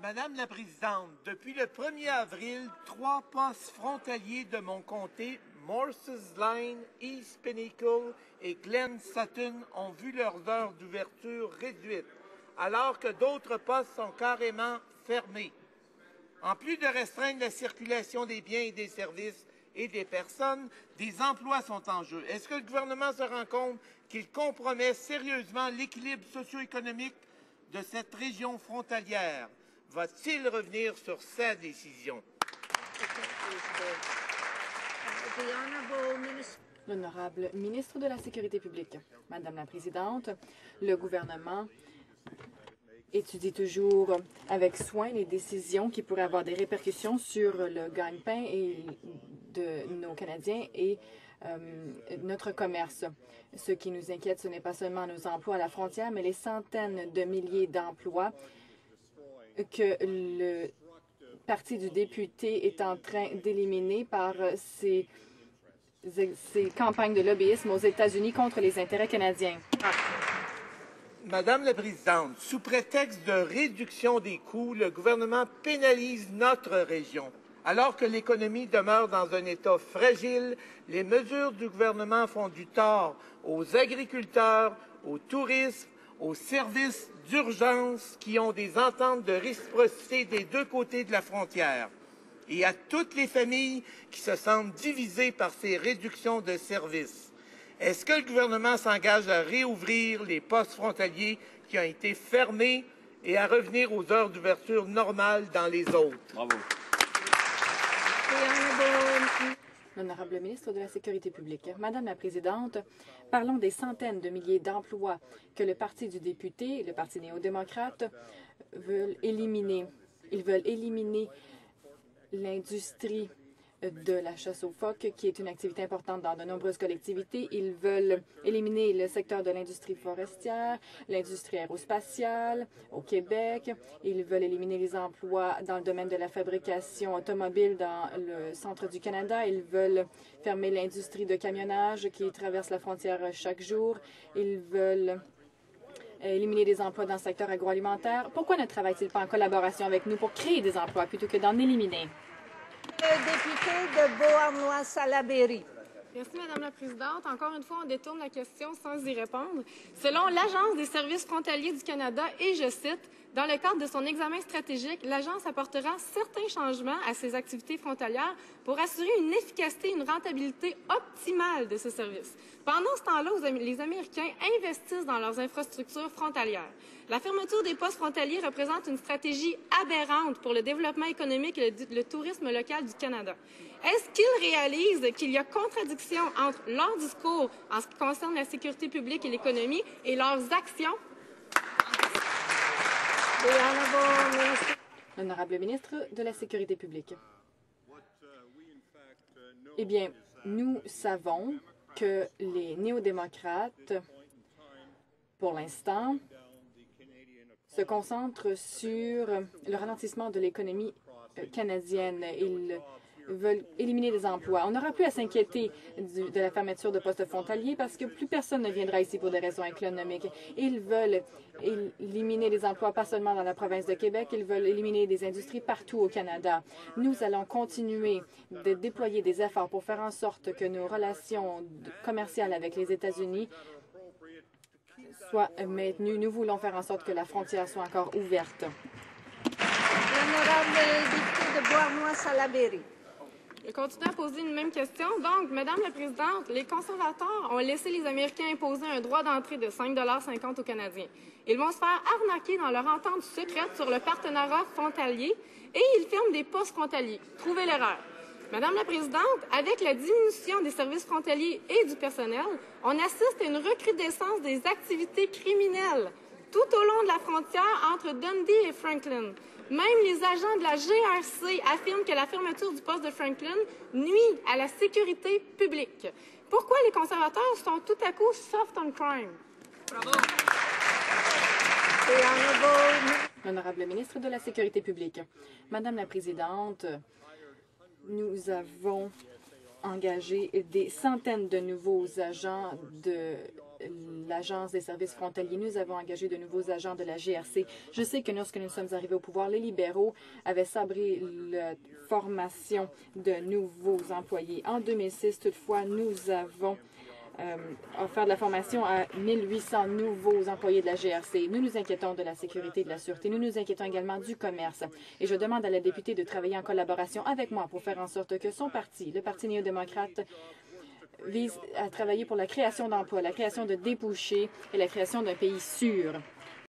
Madame la Présidente, depuis le 1er avril, 3 postes frontaliers de mon comté, Morses Line, East Pinnacle et Glen Sutton, ont vu leurs heures d'ouverture réduites, alors que d'autres postes sont carrément fermés. En plus de restreindre la circulation des biens et des services et des personnes, des emplois sont en jeu. Est-ce que le gouvernement se rend compte qu'il compromet sérieusement l'équilibre socio-économique de cette région frontalière? Va-t-il revenir sur sa décision? L'honorable ministre de la Sécurité publique. Madame la Présidente, le gouvernement étudie toujours avec soin les décisions qui pourraient avoir des répercussions sur le gagne-pain de nos Canadiens et notre commerce. Ce qui nous inquiète, ce n'est pas seulement nos emplois à la frontière, mais les centaines de milliers d'emplois que le Parti du député est en train d'éliminer par ces campagnes de lobbyisme aux États-Unis contre les intérêts canadiens. Madame la Présidente, sous prétexte de réduction des coûts, le gouvernement pénalise notre région. Alors que l'économie demeure dans un état fragile, les mesures du gouvernement font du tort aux agriculteurs, aux touristes, aux services d'urgence qui ont des ententes de réciprocité des deux côtés de la frontière et à toutes les familles qui se sentent divisées par ces réductions de services. Est-ce que le gouvernement s'engage à réouvrir les postes frontaliers qui ont été fermés et à revenir aux heures d'ouverture normales dans les autres? Bravo. L'honorable ministre de la Sécurité publique. Madame la Présidente, parlons des centaines de milliers d'emplois que le Parti du député, le Parti néo-démocrate, veulent éliminer. Ils veulent éliminer l'industrie de la chasse aux phoques, qui est une activité importante dans de nombreuses collectivités. Ils veulent éliminer le secteur de l'industrie forestière, l'industrie aérospatiale au Québec. Ils veulent éliminer les emplois dans le domaine de la fabrication automobile dans le centre du Canada. Ils veulent fermer l'industrie de camionnage qui traverse la frontière chaque jour. Ils veulent éliminer des emplois dans le secteur agroalimentaire. Pourquoi ne travaillent-ils pas en collaboration avec nous pour créer des emplois plutôt que d'en éliminer? Le député de Beauharnois-Salaberry. Merci, Madame la Présidente. Encore une fois, on détourne la question sans y répondre. Selon l'Agence des services frontaliers du Canada, et je cite, « Dans le cadre de son examen stratégique, l'Agence apportera certains changements à ses activités frontalières pour assurer une efficacité et une rentabilité optimale de ce service. » Pendant ce temps-là, les Américains investissent dans leurs infrastructures frontalières. La fermeture des postes frontaliers représente une stratégie aberrante pour le développement économique et le tourisme local du Canada. Est-ce qu'ils réalisent qu'il y a contradiction entre leur discours en ce qui concerne la sécurité publique et l'économie et leurs actions? L'honorable ministre de la Sécurité publique. Eh bien, nous savons que les néo-démocrates, pour l'instant, se concentrent sur le ralentissement de l'économie canadienne. Ils veulent éliminer des emplois. On n'aura plus à s'inquiéter de la fermeture de postes frontaliers parce que plus personne ne viendra ici pour des raisons économiques. Ils veulent éliminer les emplois, pas seulement dans la province de Québec, ils veulent éliminer des industries partout au Canada. Nous allons continuer de déployer des efforts pour faire en sorte que nos relations commerciales avec les États-Unis soient maintenues. Nous voulons faire en sorte que la frontière soit encore ouverte. L'honorable député de Beauharnois-Salaberry. Je continue à poser une même question. Donc, Madame la Présidente, les conservateurs ont laissé les Américains imposer un droit d'entrée de 5,50 $ aux Canadiens. Ils vont se faire arnaquer dans leur entente secrète sur le partenariat frontalier et ils ferment des postes frontaliers. Trouvez l'erreur. Madame la Présidente, avec la diminution des services frontaliers et du personnel, on assiste à une recrudescence des activités criminelles tout au long de la frontière entre Dundee et Franklin. Même les agents de la GRC affirment que la fermeture du poste de Franklin nuit à la sécurité publique. Pourquoi les conservateurs sont tout à coup soft on crime? Bravo! L'honorable ministre de la Sécurité publique. Madame la Présidente, nous avons engagé des centaines de nouveaux agents l'Agence des services frontaliers. Nous avons engagé de nouveaux agents de la GRC. Je sais que lorsque nous sommes arrivés au pouvoir, les libéraux avaient sabré la formation de nouveaux employés. En 2006, toutefois, nous avons offert de la formation à 1800 nouveaux employés de la GRC. Nous nous inquiétons de la sécurité et de la sûreté. Nous nous inquiétons également du commerce. Et je demande à la députée de travailler en collaboration avec moi pour faire en sorte que son parti, le Parti néo-démocrate, vise à travailler pour la création d'emplois, la création de débouchés et la création d'un pays sûr.